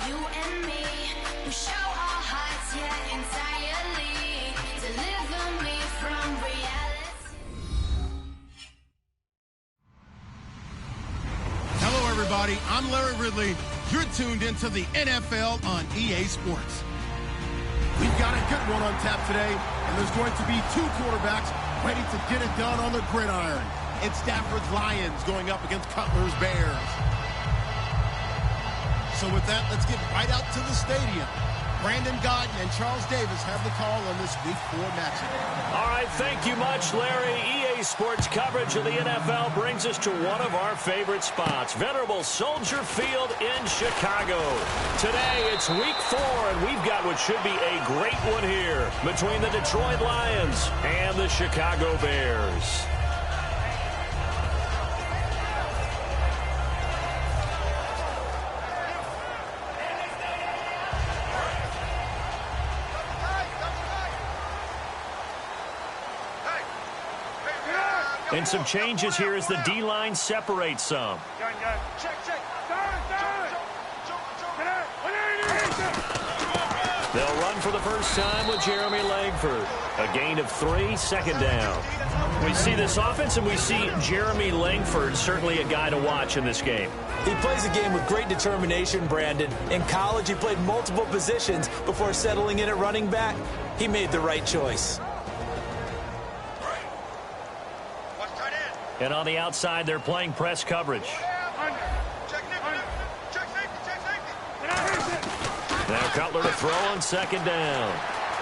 you and me. We show our hearts, yeah, entirely. Deliver me from reality. Hello, everybody. I'm Larry Ridley. You're tuned into the NFL on EA Sports. We've got a good one on tap today, and there's going to be two quarterbacks ready to get it done on the gridiron. It's Stafford's Lions going up against Cutler's Bears. So with that, let's get right out to the stadium. Brandon Godden and Charles Davis have the call on this Week 4 matchup. All right, thank you much, Larry. EA Sports coverage of the NFL brings us to one of our favorite spots, venerable Soldier Field in Chicago. Today, it's Week 4, and we've got what should be a great one here between the Detroit Lions and the Chicago Bears. And some changes here as the D-line separates some. They'll run for the first time with Jeremy Langford. A gain of 3, second down. We see this offense, and we see Jeremy Langford, certainly a guy to watch in this game. He plays a game with great determination, Brandon. In college, he played multiple positions before settling in at running back. He made the right choice. And on the outside, they're playing press coverage. Now Cutler to throw on second down.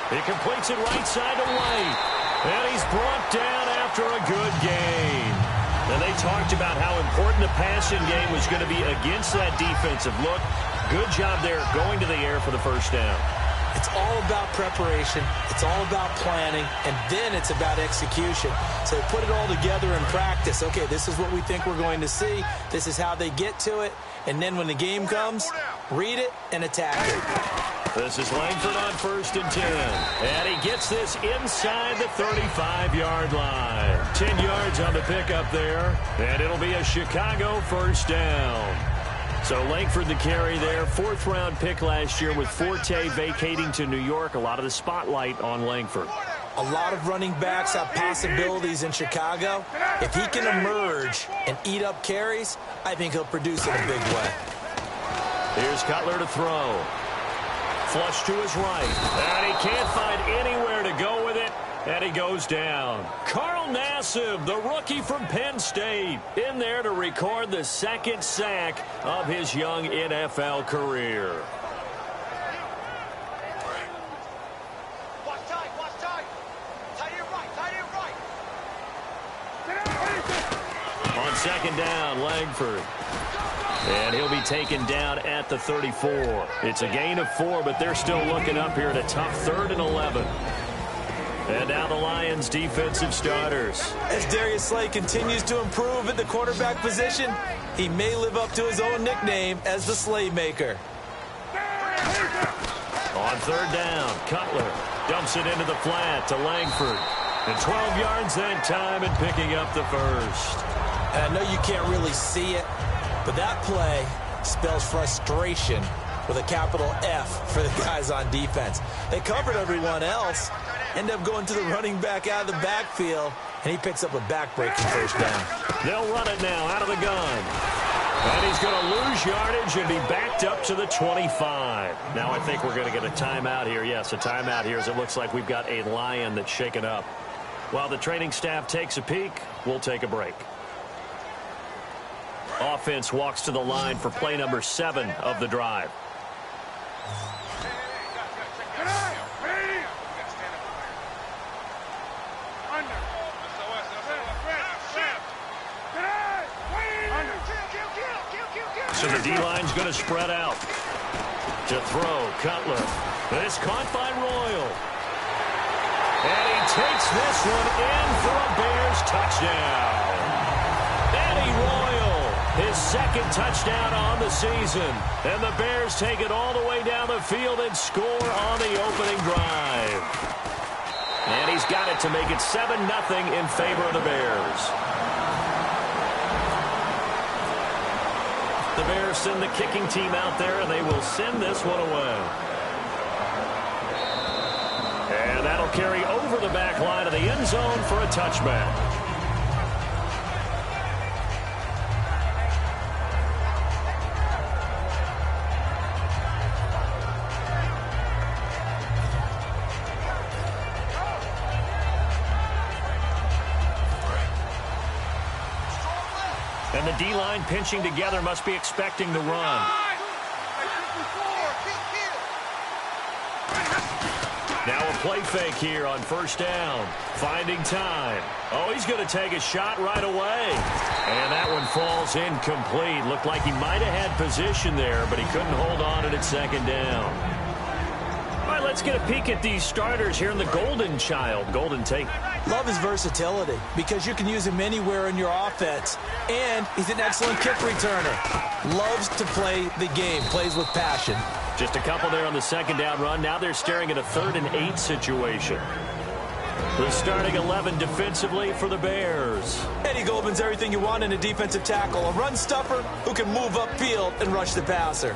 He completes it right side to White. And he's brought down after a good gain. And they talked about how important the passing game was going to be against that defensive look. Good job there going to the air for the first down. It's all about preparation. It's all about planning. And then it's about execution. So they put it all together in practice. Okay, this is what we think we're going to see. This is how they get to it. And then when the game comes, read it and attack it. This is Langford on 1st and 10. And he gets this inside the 35-yard line. 10 yards on the pickup there. And it'll be a Chicago first down. So Langford the carry there, 4th-round pick last year with Forte vacating to New York. A lot of the spotlight on Langford. A lot of running backs have possibilities in Chicago. If he can emerge and eat up carries, I think he'll produce in a big way. Here's Cutler to throw. Flush to his right. And he can't find anywhere to go with it. And he goes down. Carl Nassib, the rookie from Penn State, in there to record the 2nd sack of his young NFL career. Watch tight. Tight end right. On second down, Langford. And he'll be taken down at the 34. It's a gain of 4, but they're still looking up here at a tough 3rd and 11. And now the Lions' defensive starters. As Darius Slay continues to improve at the quarterback position, he may live up to his own nickname as the Slaymaker. On 3rd down, Cutler dumps it into the flat to Langford. And 12 yards that time and picking up the first. And I know you can't really see it, but that play spells frustration with a capital F for the guys on defense. They covered everyone else, end up going to the running back out of the backfield, and he picks up a back-breaking first down. They'll run it now out of the gun. And he's going to lose yardage and be backed up to the 25. Now I think we're going to get a timeout here. Yes, a timeout here as it looks like we've got a Lion that's shaken up. While the training staff takes a peek, we'll take a break. Offense walks to the line for play number 7 of the drive. So the D-line's going to spread out. To throw, Cutler. This caught by Royal. And he takes this one in for a Bears touchdown. Eddie Royal, his 2nd touchdown on the season. And the Bears take it all the way down the field and score on the opening drive. And he's got it to make it 7-0 in favor of the Bears. The Bears send the kicking team out there, and they will send this one away. And that'll carry over the back line of the end zone for a touchback. And the D-line pinching together must be expecting the run. Now a play fake here on first down. Finding time. Oh, he's going to take a shot right away. And that one falls incomplete. Looked like he might have had position there, but he couldn't hold on at second down. All right, let's get a peek at these starters here in the Golden Child. Golden Tate. Love his versatility because you can use him anywhere in your offense. And he's an excellent kick returner. Loves to play the game. Plays with passion. Just a couple there on the second down run. Now they're staring at a 3rd and 8 situation. The starting 11 defensively for the Bears. Eddie Goldman's everything you want in a defensive tackle. A run stuffer who can move upfield and rush the passer.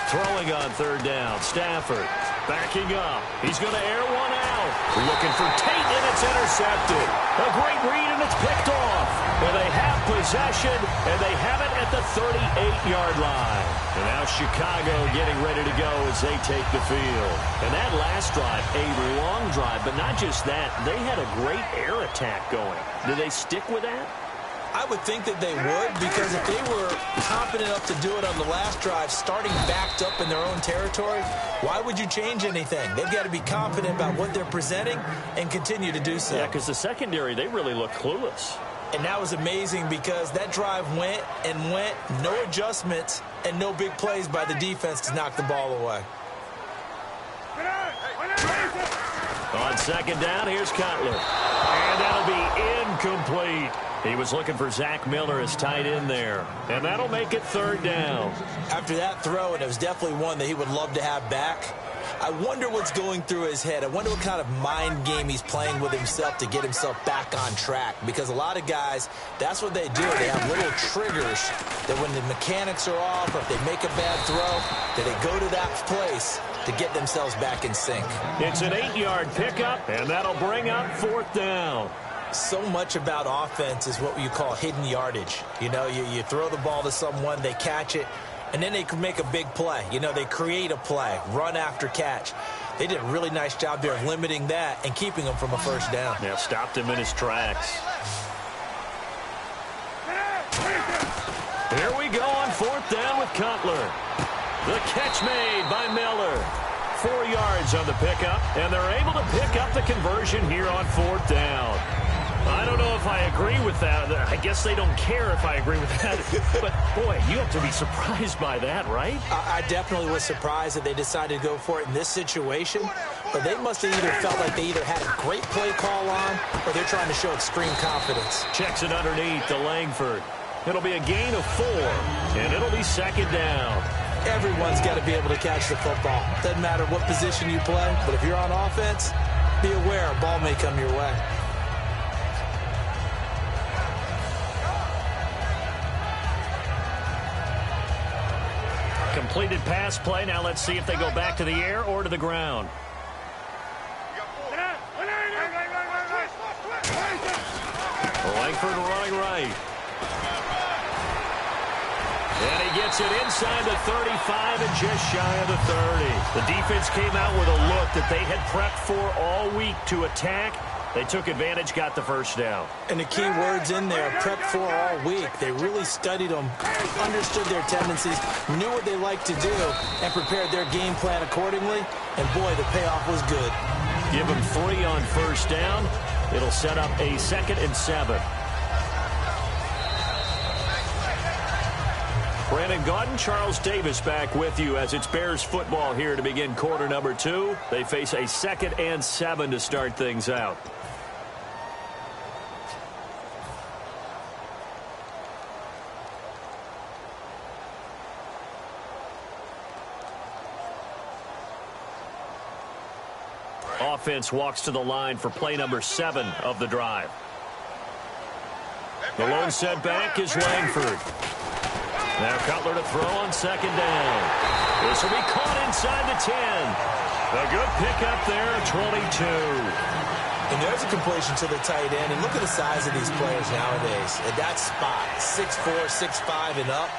Throwing on 3rd down. Stafford backing up. He's going to air one out. Looking for Tate, and it's intercepted. A great read, and it's picked off. And they have possession, and they have it at the 38-yard line. And now Chicago getting ready to go as they take the field. And that last drive, a long drive, but not just that. They had a great air attack going. Did they stick with that? I would think that they would, because if they were confident enough to do it on the last drive, starting backed up in their own territory, why would you change anything? They've got to be confident about what they're presenting and continue to do so. Yeah, because the secondary, they really look clueless. And that was amazing because that drive went and went, no adjustments, and no big plays by the defense to knock the ball away. On second down, here's Cutler. And that'll be incomplete. He was looking for Zach Miller as tight end there. And that'll make it 3rd down. After that throw, and it was definitely one that he would love to have back, I wonder what's going through his head. I wonder what kind of mind game he's playing with himself to get himself back on track. Because a lot of guys, that's what they do. They have little triggers that when the mechanics are off or if they make a bad throw, that they go to that place to get themselves back in sync. It's an 8-yard pickup, and that'll bring up 4th down. So much about offense is what you call hidden yardage. You know, you throw the ball to someone, they catch it, and then they can make a big play. You know, they create a play, run after catch. They did a really nice job there of limiting that and keeping him from a first down. Yeah, stopped him in his tracks. Here we go on 4th down with Cutler. The catch made by Miller. 4 yards on the pickup, and they're able to pick up the conversion here on 4th down. I don't know if I agree with that. I guess they don't care if I agree with that. But, boy, you have to be surprised by that, right? I definitely was surprised that they decided to go for it in this situation. But they must have either felt like they either had a great play call on or they're trying to show extreme confidence. Checks it underneath to Langford. It'll be a gain of 4, and it'll be 2nd down. Everyone's got to be able to catch the football. Doesn't matter what position you play, but if you're on offense, be aware a ball may come your way. Completed pass play. Now let's see if they go back to the air or to the ground. Langford running right. And he gets it inside the 35 and just shy of the 30. The defense came out with a look that they had prepped for all week to attack. They took advantage, got the first down. And the key words in there, prepped for all week. They really studied them, understood their tendencies, knew what they liked to do, and prepared their game plan accordingly. And, boy, the payoff was good. Give them 3 on first down. It'll set up a 2nd and 7. Brandon Gaudin, Charles Davis back with you as it's Bears football here to begin quarter number 2. They face a 2nd and 7 to start things out. offense walks to the line for play number 7 of the drive. The lone setback is Langford. Now Cutler to throw on second down. This will be caught inside the 10. A good pickup there, 22. And there's a completion to the tight end. And look at the size of these players nowadays. At that spot, 6'4", 6'5", and up.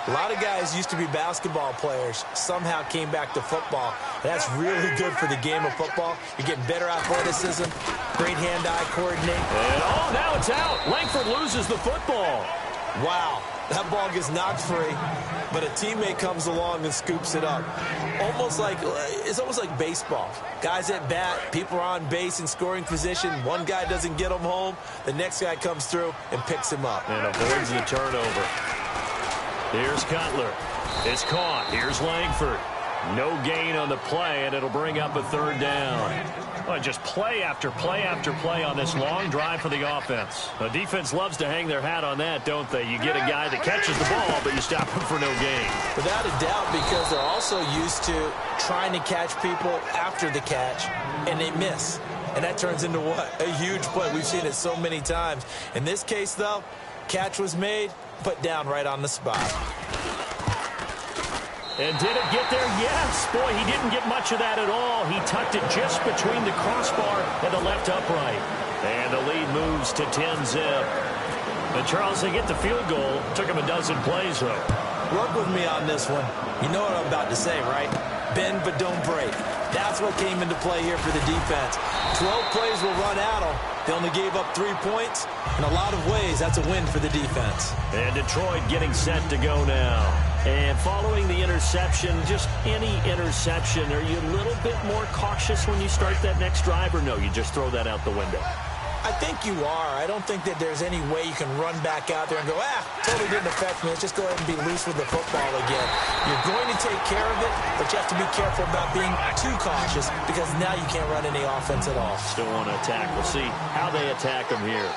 A lot of guys used to be basketball players, somehow came back to football. That's really good for the game of football. You're getting better athleticism, great hand-eye coordination. And now it's out. Langford loses the football. Wow, that ball gets knocked free, but a teammate comes along and scoops it up. It's almost like baseball. Guys at bat, people are on base in scoring position. One guy doesn't get him home. The next guy comes through and picks him up. And avoids the turnover. Here's Cutler. It's caught. Here's Langford. No gain on the play, and it'll bring up a third down. Well, just play after play after play on this long drive for the offense. The defense loves to hang their hat on that, don't they? You get a guy that catches the ball, but you stop him for no gain. Without a doubt, because they're also used to trying to catch people after the catch, and they miss. And that turns into what? A huge play. We've seen it so many times. In this case, though, catch was made, put down right on the spot. And did it get there? Yes. Boy, he didn't get much of that at all. He tucked it just between the crossbar and the left upright. And the lead moves to 10-zip. And Charles, they get the field goal. Took him a dozen plays, though. Work with me on this one. You know what I'm about to say, right? Bend but don't break. That's what came into play here for the defense. 12 plays will run at them. They only gave up 3 points. In a lot of ways, that's a win for the defense. And Detroit getting set to go now. And following the interception, just any interception, are you a little bit more cautious when you start that next drive, or no, you just throw that out the window? I think you are. I don't think that there's any way you can run back out there and go, totally didn't affect me. Let's just go ahead and be loose with the football again. You're going to take care of it, but you have to be careful about being too cautious because now you can't run any offense at all. Still want to attack. We'll see how they attack them here.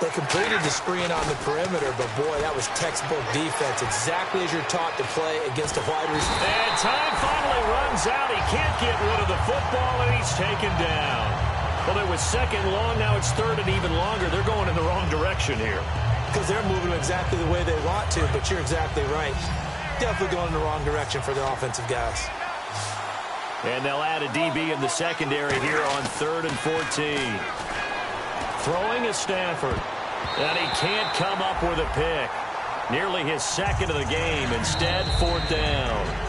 They completed the screen on the perimeter, but boy, that was textbook defense, exactly as you're taught to play against a wide receiver. And time finally runs out. He can't get rid of the football, and he's taken down. Well, it was second long. Now it's third and even longer. They're going in the wrong direction here. Because they're moving exactly the way they want to, but you're exactly right. Definitely going in the wrong direction for their offensive guys. And they'll add a DB in the secondary here on 3rd and 14. Throwing is Stafford. And he can't come up with a pick. Nearly his second of the game. Instead, 4th down.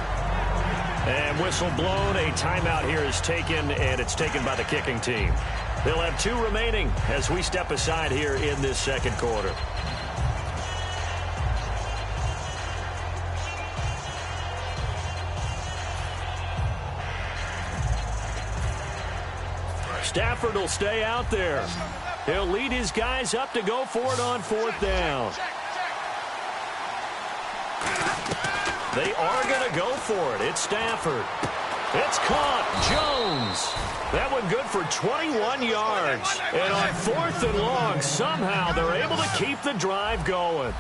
And whistle blown. A timeout here is taken, and it's taken by the kicking team. They'll have 2 remaining as we step aside here in this second quarter. Stafford will stay out there. He'll lead his guys up to go for it on 4th down. They are going to go for it. It's Stafford. It's caught. Jones. That one good for 21 yards. And on 4th and long, somehow they're able to keep the drive going.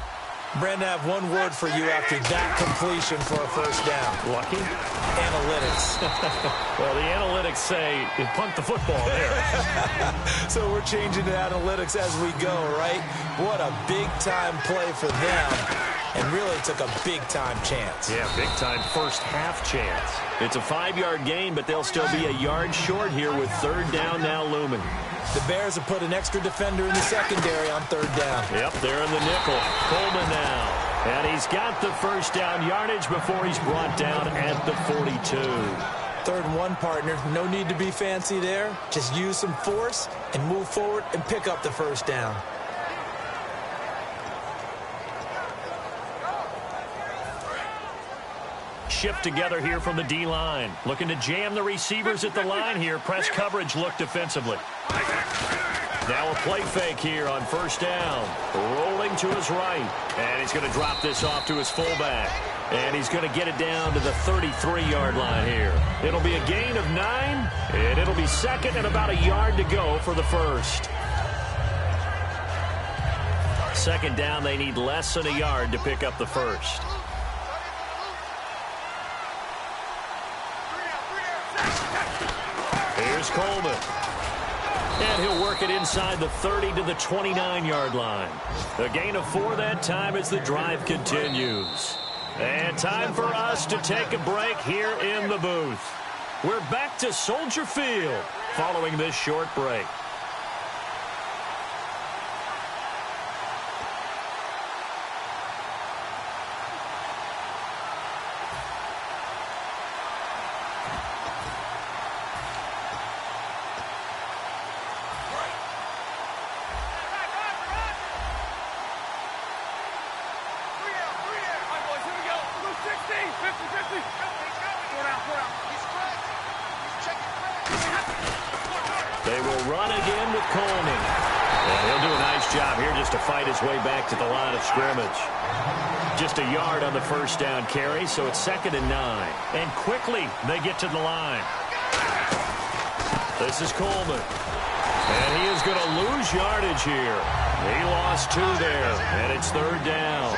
Brandon, I have one word for you after that completion for a first down. Lucky? Analytics. Well, the analytics say you punt the football there. So we're changing to analytics as we go, right? What a big-time play for them. And really took a big-time chance. Yeah, big-time first half chance. It's a 5-yard gain, but they'll still be a yard short here with 3rd down now looming. The Bears have put an extra defender in the secondary on 3rd down. Yep, they're in the nickel. Coleman now. And he's got the first down yardage before he's brought down at the 42. 3rd and 1, partner. No need to be fancy there. Just use some force and move forward and pick up the first down. Shift together here from the D-line. Looking to jam the receivers at the line here. Press coverage look defensively. Now a play fake here on 1st down. Rolling to his right. And he's going to drop this off to his fullback. And he's going to get it down to the 33-yard line here. It'll be a gain of 9. And it'll be 2nd and about a yard to go for the first. 2nd down, they need less than a yard to pick up the first. Here's Coleman. And he'll work it inside the 30 to the 29-yard line. A gain of 4 that time as the drive continues. And time for us to take a break here in the booth. We're back to Soldier Field following this short break. They will run again with Coleman. And he'll do a nice job here just to fight his way back to the line of scrimmage. Just a yard on the first down carry, so it's 2nd and 9. And quickly they get to the line. This is Coleman. And he is going to lose yardage here. He lost 2 there, and it's 3rd down.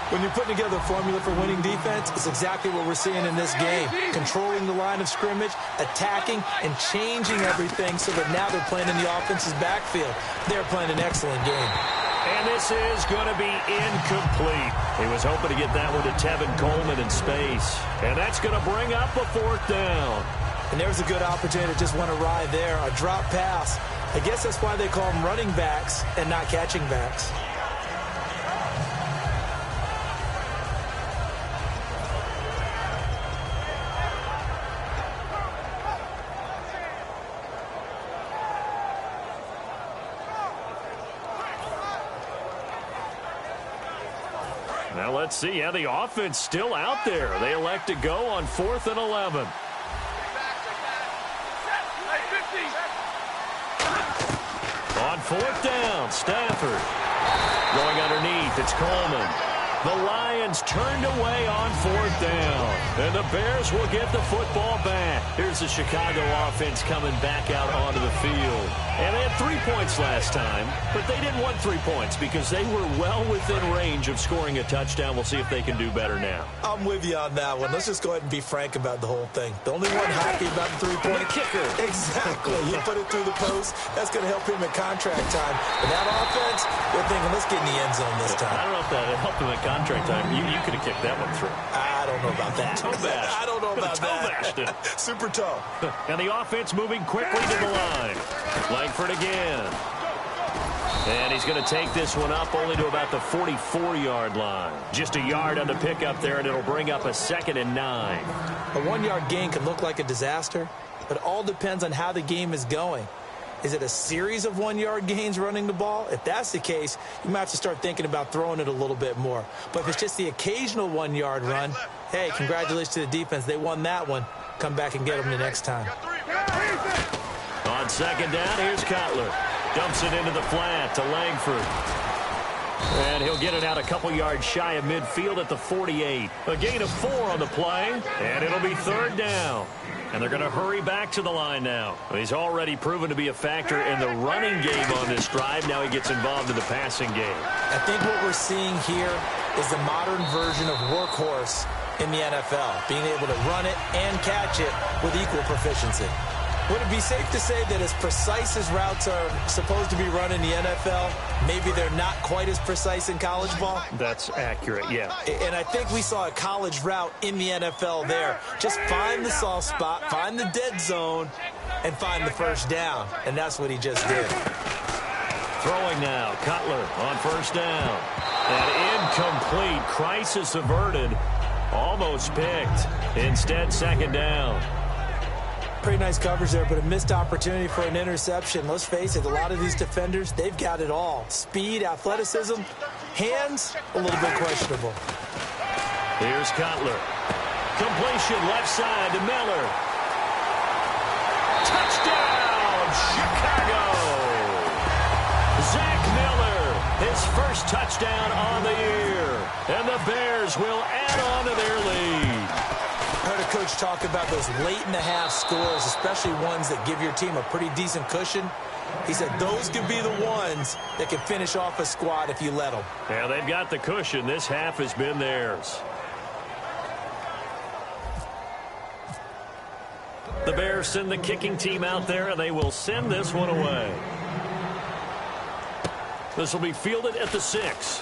When you're putting together a formula for winning defense, it's exactly what we're seeing in this game. Controlling the line of scrimmage, attacking, and changing everything so that now they're playing in the offense's backfield. They're playing an excellent game. And this is going to be incomplete. He was hoping to get that one to Tevin Coleman in space. And that's going to bring up a 4th down. And there's a good opportunity to just want to ride there. A drop pass. I guess that's why they call them running backs and not catching backs. Now let's see. Yeah, the offense still out there. They elect to go on 4th and 11. On 4th down, Stafford. Going underneath, it's Coleman. The Lions turned away on 4th down. And the Bears will get the football back. Here's the Chicago offense coming back out onto the field. And they had 3 points last time, but they didn't want 3 points because they were well within range of scoring a touchdown. We'll see if they can do better now. I'm with you on that one. Let's just go ahead and be frank about the whole thing. The only one happy about the 3-point kicker. Exactly. You put it through the post. That's going to help him at contract time. But that offense, we're thinking, let's get in the end zone this time. I don't know if that helped him at contract time. You could have kicked that one through. I don't know about that. Toe bash. I don't know about that. Super toe. And the offense moving quickly to the line. Langford again. And he's going to take this one up only to about the 44-yard line. Just a yard on the pickup there, and it'll bring up a 2nd and 9. A 1-yard gain can look like a disaster, but it all depends on how the game is going. Is it a series of 1-yard gains running the ball? If that's the case, you might have to start thinking about throwing it a little bit more. But if it's just the occasional 1-yard run, hey, congratulations to the defense. They won that one. Come back and get them the next time. On 2nd down, here's Cutler. Dumps it into the flat to Langford. And he'll get it out a couple yards shy of midfield at the 48. A gain of 4 on the play, and it'll be 3rd down. And they're going to hurry back to the line now. He's already proven to be a factor in the running game on this drive. Now he gets involved in the passing game. I think what we're seeing here is the modern version of workhorse in the NFL, being able to run it and catch it with equal proficiency. Would it be safe to say that as precise as routes are supposed to be run in the NFL, maybe they're not quite as precise in college ball? That's accurate, yeah. And I think we saw a college route in the NFL there. Just find the soft spot, find the dead zone, and find the first down. And that's what he just did. Throwing now, Cutler on 1st down. And incomplete. Crisis averted. Almost picked. Instead, 2nd down. Pretty nice coverage there, but a missed opportunity for an interception. Let's face it, a lot of these defenders, they've got it all. Speed, athleticism, hands, a little bit questionable. Here's Cutler. Completion left side to Miller. Touchdown, Chicago! Zach Miller, his first touchdown on the year. And the Bears will add on to their lead. I heard a coach talk about those late-in-the-half scores, especially ones that give your team a pretty decent cushion. He said those could be the ones that can finish off a squad if you let them. Yeah, they've got the cushion. This half has been theirs. The Bears send the kicking team out there, and they will send this one away. This will be fielded at the 6.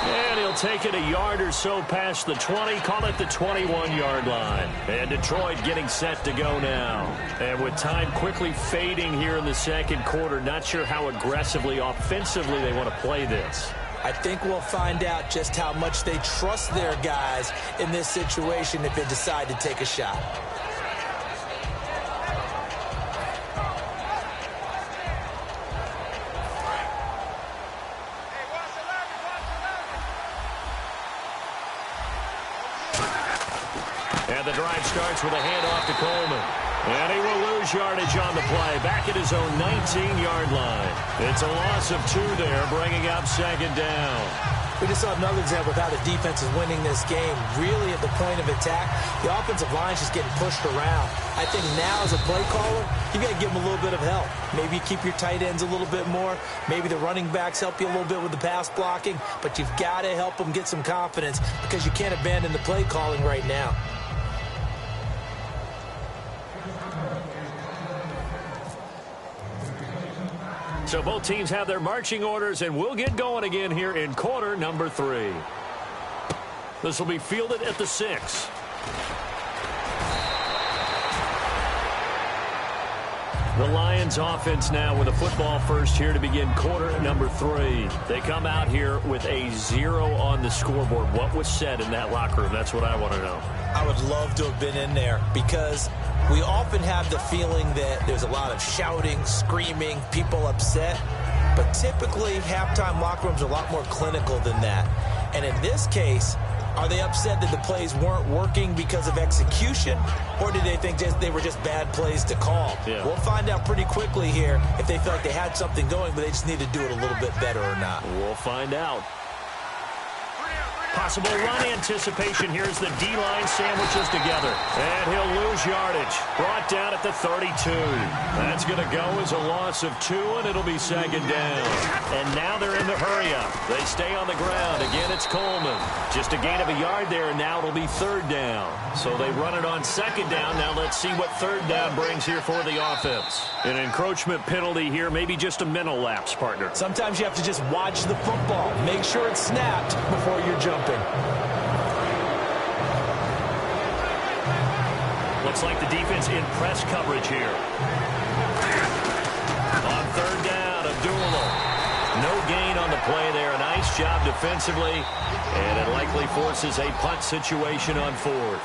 And he'll take it a yard or so past the 20, call it the 21-yard line. And Detroit getting set to go now. And with time quickly fading here in the second quarter, not sure how aggressively, offensively they want to play this. I think we'll find out just how much they trust their guys in this situation if they decide to take a shot. And the drive starts with a handoff to Coleman. And he will lose yardage on the play, back at his own 19-yard line. It's a loss of 2 there, bringing up second down. We just saw another example of how the defense is winning this game. Really at the point of attack, the offensive line is just getting pushed around. I think now as a play caller, you got to give them a little bit of help. Maybe you keep your tight ends a little bit more. Maybe the running backs help you a little bit with the pass blocking. But you've got to help them get some confidence because you can't abandon the play calling right now. So both teams have their marching orders, and we'll get going again here in quarter number 3. This will be fielded at the 6. The Lions offense now with a football first here to begin quarter number 3. They come out here with a 0 on the scoreboard. What was said in that locker room? That's what I want to know. I would love to have been in there because we often have the feeling that there's a lot of shouting, screaming, people upset. But typically, halftime locker rooms are a lot more clinical than that. And in this case, are they upset that the plays weren't working because of execution? Or did they think they were just bad plays to call? Yeah. We'll find out pretty quickly here if they feel like they had something going, but they just need to do it a little bit better or not. We'll find out. Possible run anticipation. Here's the D-line sandwiches together. And he'll lose yardage. Brought down at the 32. That's going to go as a loss of 2, and it'll be second down. And now they're in the hurry-up. They stay on the ground. Again, it's Coleman. Just a gain of a yard there, and now it'll be third down. So they run it on second down. Now let's see what third down brings here for the offense. An encroachment penalty here, maybe just a mental lapse, partner. Sometimes you have to just watch the football. Make sure it's snapped before you're jumping. Looks like the defense in press coverage here. On third down, Abdullah. No gain on the play there. A nice job defensively. And it likely forces a punt situation on fourth.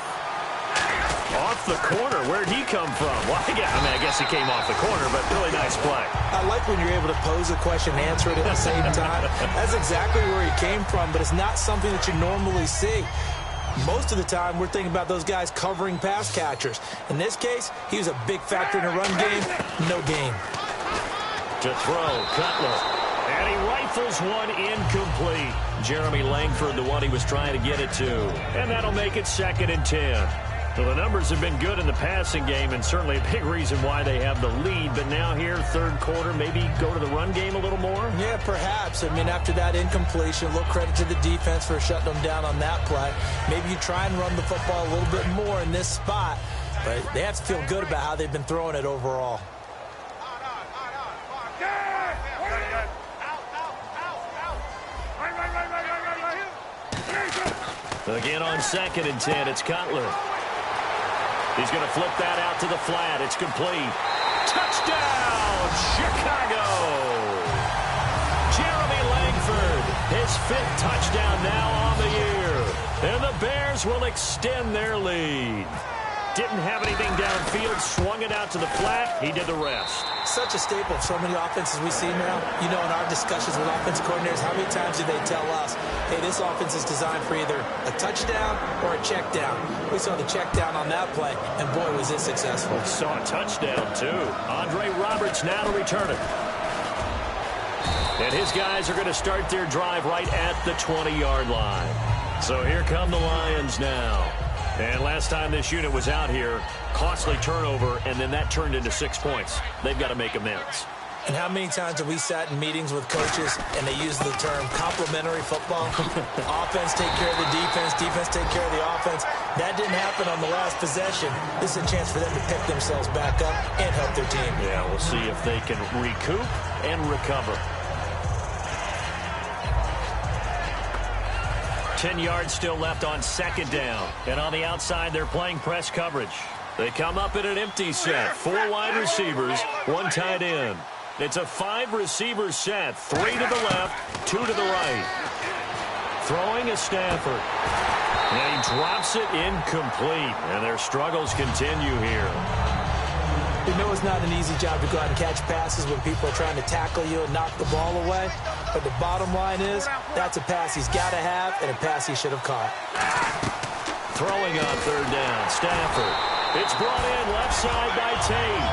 Off the corner. Where'd he come from? Well, I guess he came off the corner, but really nice play. I like when you're able to pose a question and answer it at the same time. That's exactly where he came from, but it's not something that you normally see. Most of the time, we're thinking about those guys covering pass catchers. In this case, he was a big factor in the run game. No gain. To throw, Cutler. And he rifles one incomplete. Jeremy Langford, the one he was trying to get it to. And that'll make it 2nd and 10. Well, the numbers have been good in the passing game, and certainly a big reason why they have the lead. But now here, third quarter, maybe go to the run game a little more? Yeah, perhaps. I mean, after that incompletion, a little credit to the defense for shutting them down on that play. Maybe you try and run the football a little bit more in this spot. But they have to feel good about how they've been throwing it overall. Again on 2nd and 10, it's Cutler. He's going to flip that out to the flat. It's complete. Touchdown, Chicago! Jeremy Langford, his 5th touchdown now on the year. And the Bears will extend their lead. Didn't have anything downfield, swung it out to the flat. He did the rest. Such a staple of so many offenses we see now. You know, in our discussions with offensive coordinators, how many times do they tell us, hey, this offense is designed for either a touchdown or a check down. We saw the check down on that play, and boy, was it successful. We saw a touchdown, too. Andre Roberts now to return it. And his guys are going to start their drive right at the 20-yard line. So here come the Lions now. And last time this unit was out here, costly turnover, and then that turned into 6 points. They've got to make amends. And how many times have we sat in meetings with coaches and they use the term complementary football? Offense take care of the defense, defense take care of the offense. That didn't happen on the last possession. This is a chance for them to pick themselves back up and help their team. Yeah, we'll see if they can recoup and recover. 10 yards still left on second down. And on the outside, they're playing press coverage. They come up in an empty set. 4 wide receivers, 1 tight end. It's a 5-receiver set. 3 to the left, 2 to the right. Throwing is Stafford. And he drops it incomplete. And their struggles continue here. You know it's not an easy job to go out and catch passes when people are trying to tackle you and knock the ball away. But the bottom line is, that's a pass he's got to have and a pass he should have caught. Throwing on third down, Stafford. It's brought in left side by Tate.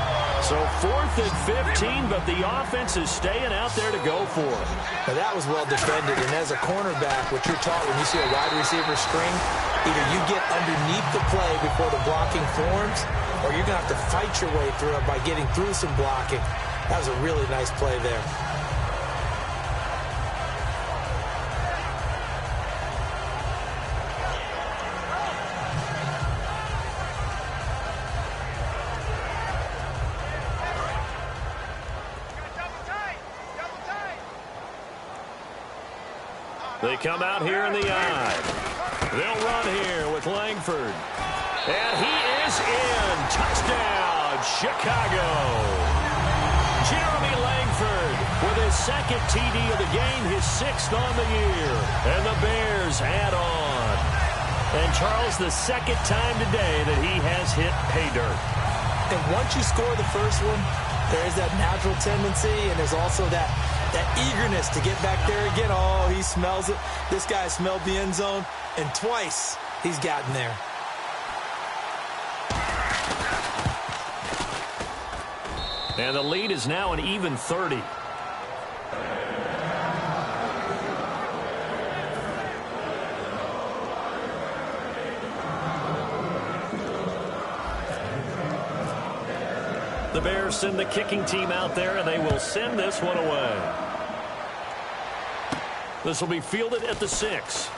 So 4th and 15, but the offense is staying out there to go for it. Now that was well defended, and as a cornerback, what you're taught when you see a wide receiver string, either you get underneath the play before the blocking forms, or you're going to have to fight your way through it by getting through some blocking. That was a really nice play there. They come out here in the eye. They'll run here with Langford. And he is in. Touchdown, Chicago. Jeremy Langford with his 2nd TD of the game, his 6th on the year. And the Bears add on. And Charles, the 2nd time today that he has hit pay dirt. And once you score the first one, there is that natural tendency, and there's also that eagerness to get back there again. Oh, he smells it. This guy smelled the end zone, and twice he's gotten there. And the lead is now an even 30. The Bears send the kicking team out there, and they will send this one away. This will be fielded at the 6.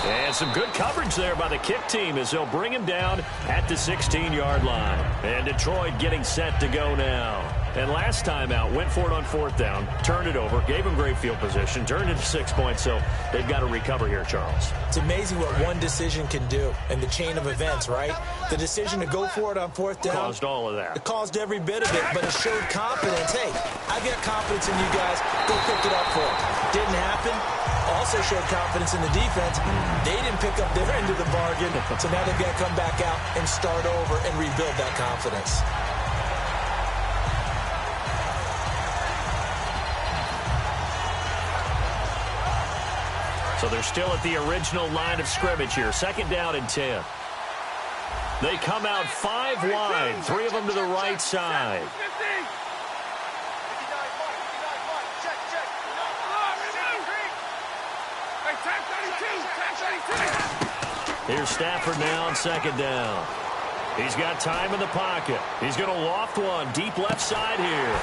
And some good coverage there by the kick team as they'll bring him down at the 16-yard line. And Detroit getting set to go now. And last time out, went for it on 4th down, turned it over, gave him great field position, turned it to 6 points, so they've got to recover here, Charles. It's amazing what one decision can do in the chain of events, right? The decision to go for it on 4th down. Caused all of that. It caused every bit of it, but it showed confidence. Hey, I've got confidence in you guys. Go pick it up for it. Didn't happen. Also showed confidence in the defense. They didn't pick up their end of the bargain, so now they've got to come back out and start over and rebuild that confidence. So they're still at the original line of scrimmage here. 2nd down and 10. They come out 5 wide, 3 of them to the right side. Here's Stafford now on 2nd down. He's got time in the pocket. He's going to loft one deep left side here.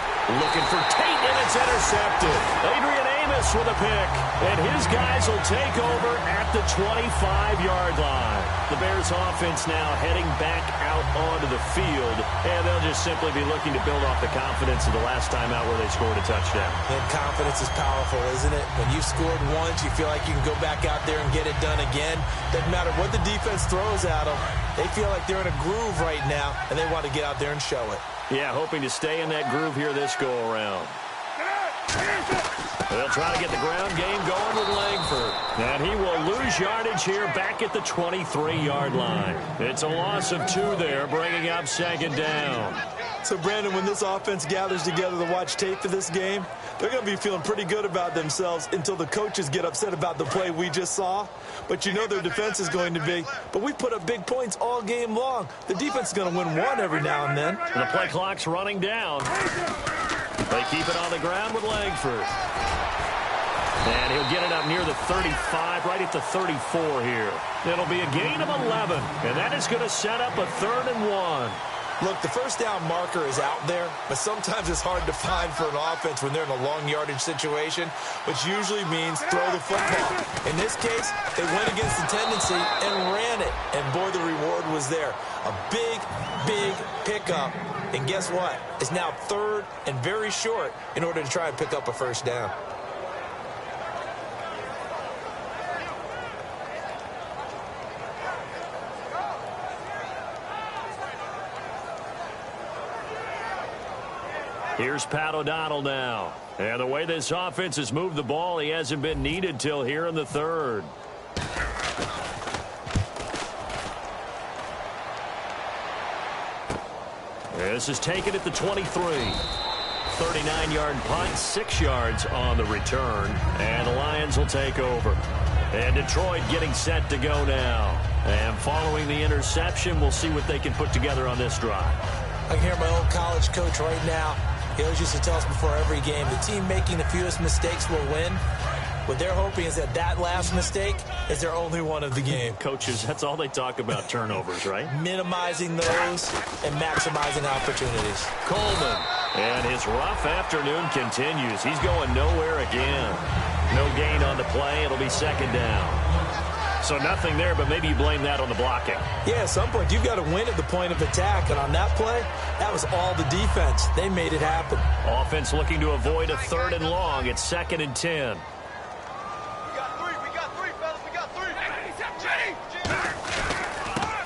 Looking for Tate, and it's intercepted. Adrian Amos with a pick, and his guys will take over at the 25-yard line. The Bears offense now heading back out onto the field, and they'll just simply be looking to build off the confidence of the last time out where they scored a touchdown. And confidence is powerful, isn't it? When you've scored once, you feel like you can go back out there and get it done again. Doesn't matter what the defense throws at them. They feel like they're in a groove right now, and they want to get out there and show it. Yeah, hoping to stay in that groove here this go-around. They'll try to get the ground game going with Langford. And he will lose yardage here back at the 23-yard line. It's a loss of 2 there, bringing up 2nd down. So, Brandon, when this offense gathers together to watch tape of this game, they're going to be feeling pretty good about themselves until the coaches get upset about the play we just saw. But you know their defense is going to be. But we put up big points all game long. The defense is going to win one every now and then. And the play clock's running down. They keep it on the ground with Langford. And he'll get it up near the 35, right at the 34 here. It'll be a gain of 11, and that is going to set up a 3rd and 1. Look, the first down marker is out there, but sometimes it's hard to find for an offense when they're in a long yardage situation, which usually means throw the football. In this case, they went against the tendency and ran it, and boy, the reward was there. A big, big pickup, and guess what? It's now third and very short in order to try and pick up a first down. Here's Pat O'Donnell now. And the way this offense has moved the ball, he hasn't been needed till here in the third. This is taken at the 23. 39-yard punt, 6 yards on the return. And the Lions will take over. And Detroit getting set to go now. And following the interception, we'll see what they can put together on this drive. I can hear my old college coach right now. He always used to tell us before every game, the team making the fewest mistakes will win. What they're hoping is that that last mistake is their only one of the game. Coaches, that's all they talk about, turnovers, right? Minimizing those and maximizing opportunities. Coleman. And his rough afternoon continues. He's going nowhere again. No gain on the play. It'll be second down. So nothing there, but maybe you blame that on the blocking. Yeah, at some point, you've got to win at the point of attack. And on that play, that was all the defense. They made it happen. Offense looking to avoid a 3rd and long. It's 2nd and 10. We got three, fellas. We got three.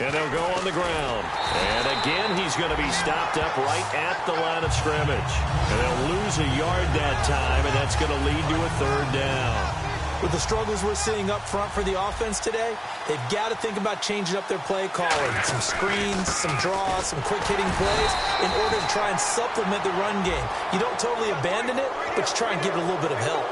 And they'll go on the ground. And again, he's going to be stopped up right at the line of scrimmage. And they'll lose a yard that time, and that's going to lead to a 3rd down. With the struggles we're seeing up front for the offense today, they've got to think about changing up their play calling. Some screens, some draws, some quick-hitting plays in order to try and supplement the run game. You don't totally abandon it, but you try and give it a little bit of help.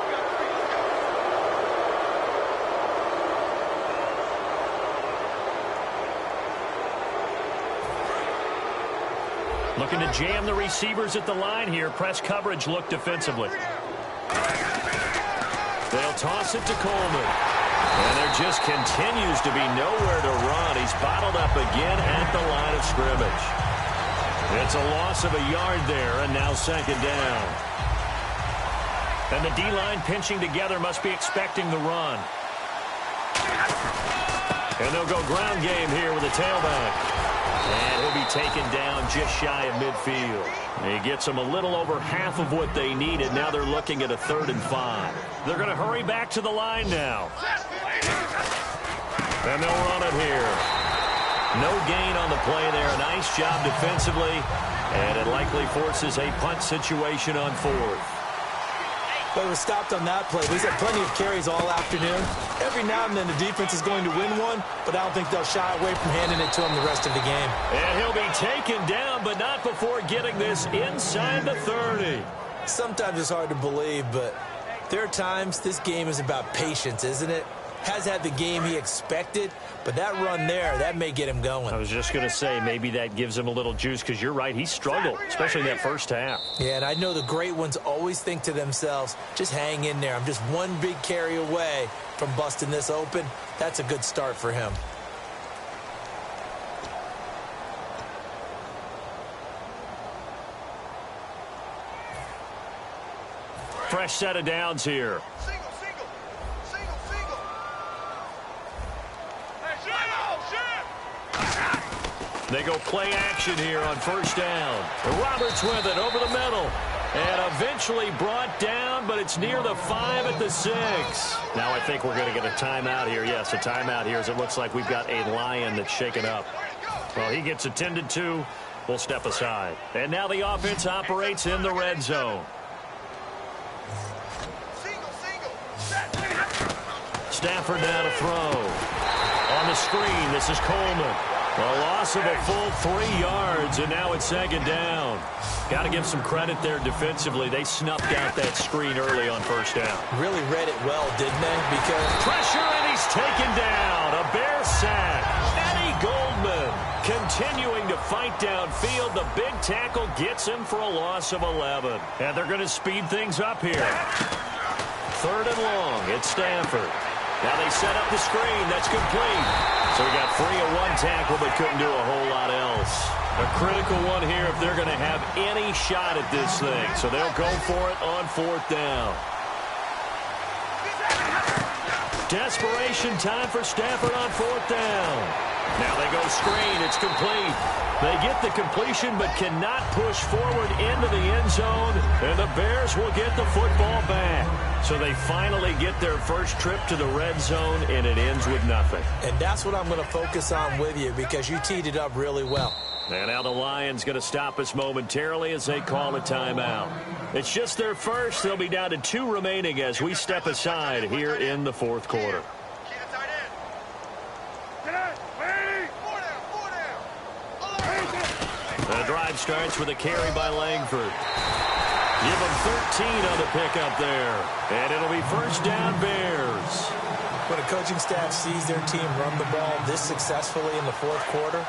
Looking to jam the receivers at the line here. Press coverage look defensively. They'll toss it to Coleman. And there just continues to be nowhere to run. He's bottled up again at the line of scrimmage. It's a loss of a yard there, and now 2nd down. And the D-line pinching together must be expecting the run. And they'll go ground game here with a tailback. And he'll be taken down just shy of midfield. He gets them a little over half of what they needed. Now they're looking at a 3rd and 5. They're going to hurry back to the line now. And they'll run it here. No gain on the play there. Nice job defensively. And it likely forces a punt situation on 4th. But it was stopped on that play. He's had plenty of carries all afternoon. Every now and then the defense is going to win one, but I don't think they'll shy away from handing it to him the rest of the game. And he'll be taken down, but not before getting this inside the 30. Sometimes it's hard to believe, but there are times this game is about patience, isn't it? Has had the game he expected, but that run there, that may get him going. I was just going to say, maybe that gives him a little juice, because you're right, he struggled, especially in that first half. Yeah, and I know the great ones always think to themselves, just hang in there. I'm just one big carry away from busting this open. That's a good start for him. Fresh set of downs here. Single. They go play action here on 1st down. Roberts with it over the middle. And eventually brought down, but it's near the 5 at the 6. Now I think we're going to get a timeout here. Yes, a timeout here as it looks like we've got a Lion that's shaken up. Well, he gets attended to. We'll step aside. And now the offense operates in the red zone. Stafford down to throw. On the screen, this is Coleman. A loss of a full 3 yards, and now it's 2nd down. Got to give some credit there defensively. They snuffed out that screen early on 1st down. Really read it well, didn't they? Because pressure, and he's taken down. A Bear sack. Eddie Goldman continuing to fight downfield. The big tackle gets him for a loss of 11. And they're going to speed things up here. 3rd and long. It's Stanford. Now they set up the screen. That's complete. So we got 3 of 1 tackle, but couldn't do a whole lot else. A critical one here if they're going to have any shot at this thing. So they'll go for it on 4th down. Desperation time for Stafford on 4th down. Now they go screen. It's complete. They get the completion but cannot push forward into the end zone, and the Bears will get the football back. So they finally get their first trip to the red zone, and it ends with nothing. And that's what I'm going to focus on with you because you teed it up really well. And now the Lions going to stop us momentarily as they call a timeout. It's just their first. They'll be down to 2 remaining as we step aside here in the 4th quarter. The drive starts with a carry by Langford. Give them 13 on the pickup there. And it'll be 1st down Bears. When a coaching staff sees their team run the ball this successfully in the 4th quarter,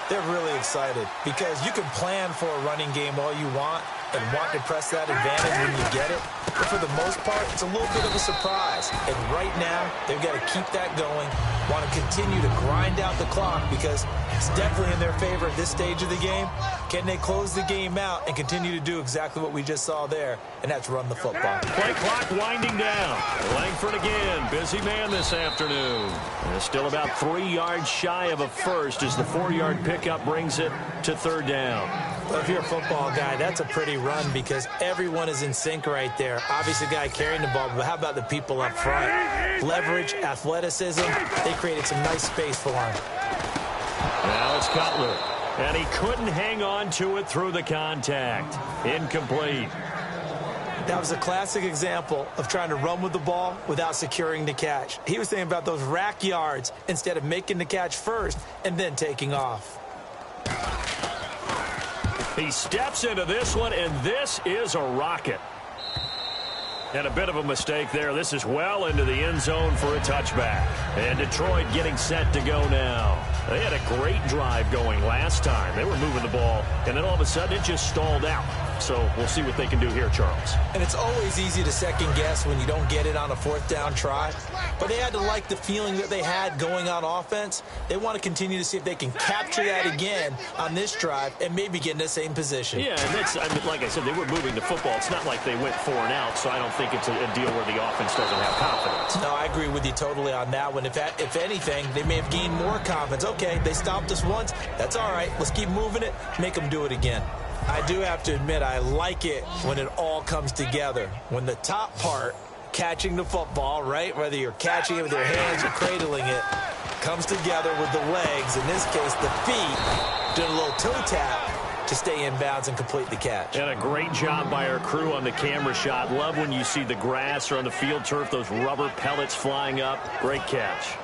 they're really excited because you can plan for a running game all you want and want to press that advantage when you get it. But for the most part, it's a little bit of a surprise. And right now, they've got to keep that going, want to continue to grind out the clock because it's definitely in their favor at this stage of the game. Can they close the game out and continue to do exactly what we just saw there, and that's run the football. Play clock winding down. Langford again, busy man this afternoon. And still about 3 yards shy of a first as the 4-yard pickup brings it to 3rd down. Well, if you're a football guy, that's a pretty run because everyone is in sync right there. Obviously, the guy carrying the ball, but how about the people up front? Leverage, athleticism, they created some nice space for him. Now it's Cutler, and he couldn't hang on to it through the contact. Incomplete. That was a classic example of trying to run with the ball without securing the catch. He was thinking about those rack yards instead of making the catch first and then taking off. He steps into this one, and this is a rocket. And a bit of a mistake there. This is well into the end zone for a touchback. And Detroit getting set to go now. They had a great drive going last time. They were moving the ball, and then all of a sudden it just stalled out. So we'll see what they can do here, Charles. And it's always easy to second guess when you don't get it on a 4th down try. But they had to like the feeling that they had going on offense. They want to continue to see if they can capture that again on this drive and maybe get in the same position. Yeah, and that's, I mean, like I said, they were moving the football. It's not like they went 4 and out, so I don't think it's a deal where the offense doesn't have confidence. No, I agree with you totally on that one. If anything, they may have gained more confidence. Okay, they stopped us once. That's all right. Let's keep moving it. Make them do it again. I do have to admit, I like it when it all comes together. When the top part, catching the football, right, whether you're catching it with your hands or cradling it, comes together with the legs, in this case the feet, doing a little toe tap to stay in bounds and complete the catch. And a great job by our crew on the camera shot. Love when you see the grass or on the field turf, those rubber pellets flying up. Great catch.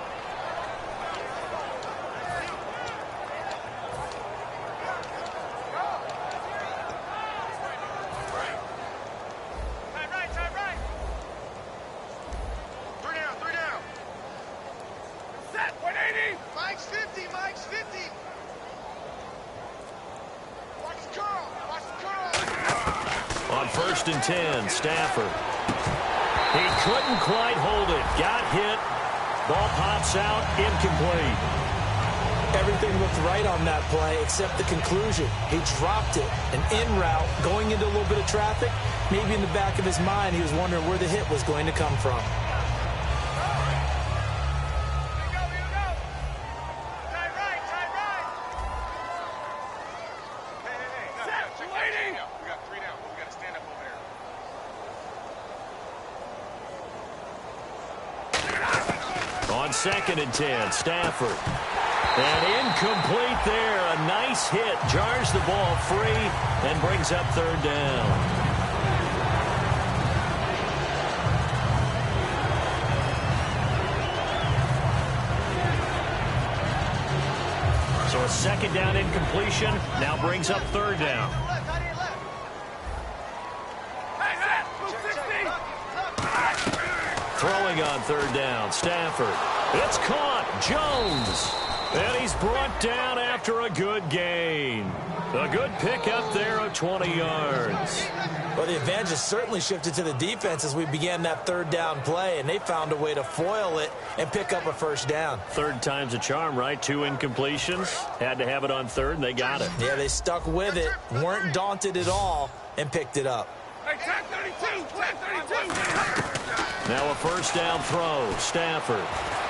On 1st and 10, Stafford. He couldn't quite hold it. Got hit. Ball pops out. Incomplete. Everything looked right on that play except the conclusion. He dropped it. An in route going into a little bit of traffic. Maybe in the back of his mind he was wondering where the hit was going to come from. On 2nd and 10, Stafford. And incomplete there. A nice hit. Jars the ball free and brings up 3rd down. So a 2nd down incompletion now brings up 3rd down. Throwing on 3rd down, Stafford. It's caught. Jones. And he's brought down after a good gain. A good pickup there of 20 yards. Well, the advantage has certainly shifted to the defense as we began that third down play, and they found a way to foil it and pick up a first down. Third time's a charm, right? 2 incompletions. Had to have it on third, and they got it. Yeah, they stuck with it, weren't daunted at all, and picked it up. Hey, tag 32! Tag 32! Now a first down throw. Stafford.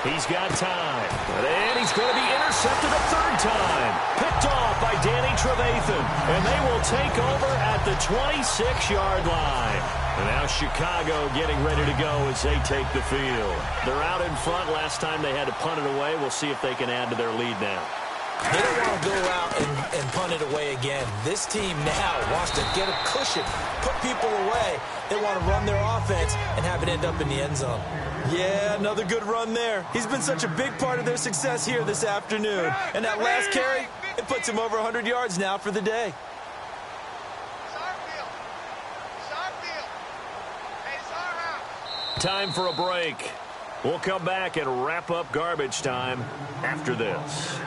He's got time. And he's going to be intercepted a third time. Picked off by Danny Trevathan. And they will take over at the 26-yard line. And now Chicago getting ready to go as they take the field. They're out in front. Last time they had to punt it away. We'll see if they can add to their lead now. They don't want to go out and punt it away again. This team now wants to get a cushion, put people away. They want to run their offense and have it end up in the end zone. Yeah, another good run there. He's been such a big part of their success here this afternoon. And that last carry, it puts him over 100 yards now for the day. Time for a break. We'll come back and wrap up garbage time after this.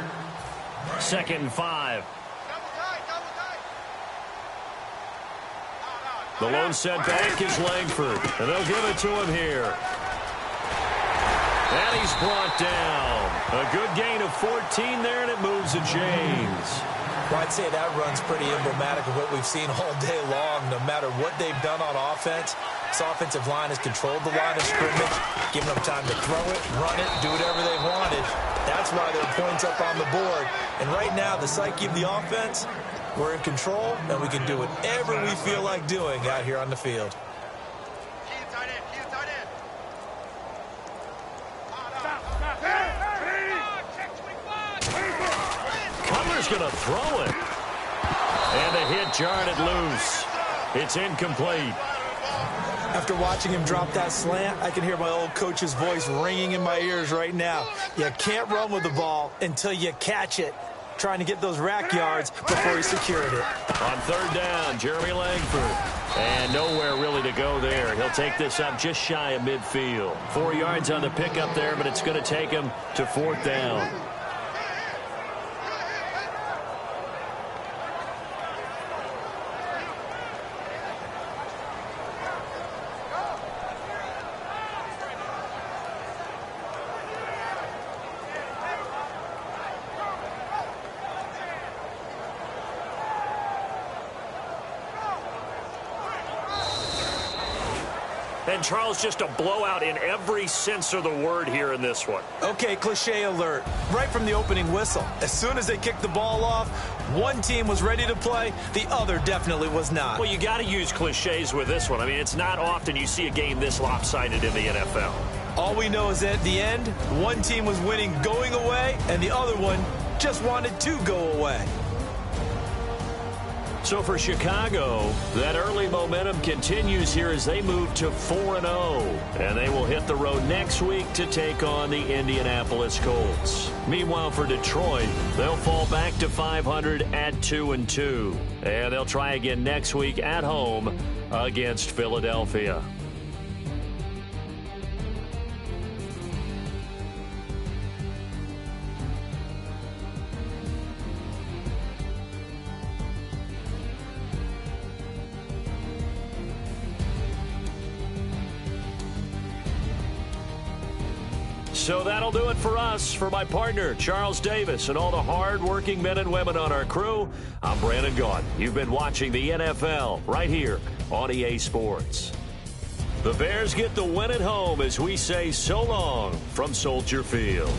2nd and 5. The lone setback is Langford, and they'll give it to him here. And he's brought down. A good gain of 14 there, and it moves to James. Well, I'd say that run's pretty emblematic of what we've seen all day long. No matter what they've done on offense, this offensive line has controlled the line of scrimmage, given them time to throw it, run it, do whatever they wanted. That's why there are points up on the board. And right now, the psyche of the offense, we're in control, and we can do whatever we feel like doing out here on the field. Cutler's going to throw it. And the hit jarred it loose. It's incomplete. After watching him drop that slant, I can hear my old coach's voice ringing in my ears right now. You can't run with the ball until you catch it. Trying to get those rack yards before he secured it. On third down, Jeremy Langford. And nowhere really to go there. He'll take this up just shy of midfield. 4 yards on the pickup there, but it's going to take him to 4th down. And, Charles, just a blowout in every sense of the word here in this one. Okay, cliche alert. Right from the opening whistle. As soon as they kicked the ball off, one team was ready to play, the other definitely was not. Well, you got to use cliches with this one. I mean, it's not often you see a game this lopsided in the NFL. All we know is that at the end, one team was winning going away, and the other one just wanted to go away. So for Chicago, that early momentum continues here as they move to 4-0. And they will hit the road next week to take on the Indianapolis Colts. Meanwhile, for Detroit, they'll fall back to 500 at 2-2. And they'll try again next week at home against Philadelphia. So that'll do it for us. For my partner, Charles Davis, and all the hard-working men and women on our crew, I'm Brandon Gaudin. You've been watching the NFL right here on EA Sports. The Bears get the win at home as we say so long from Soldier Field.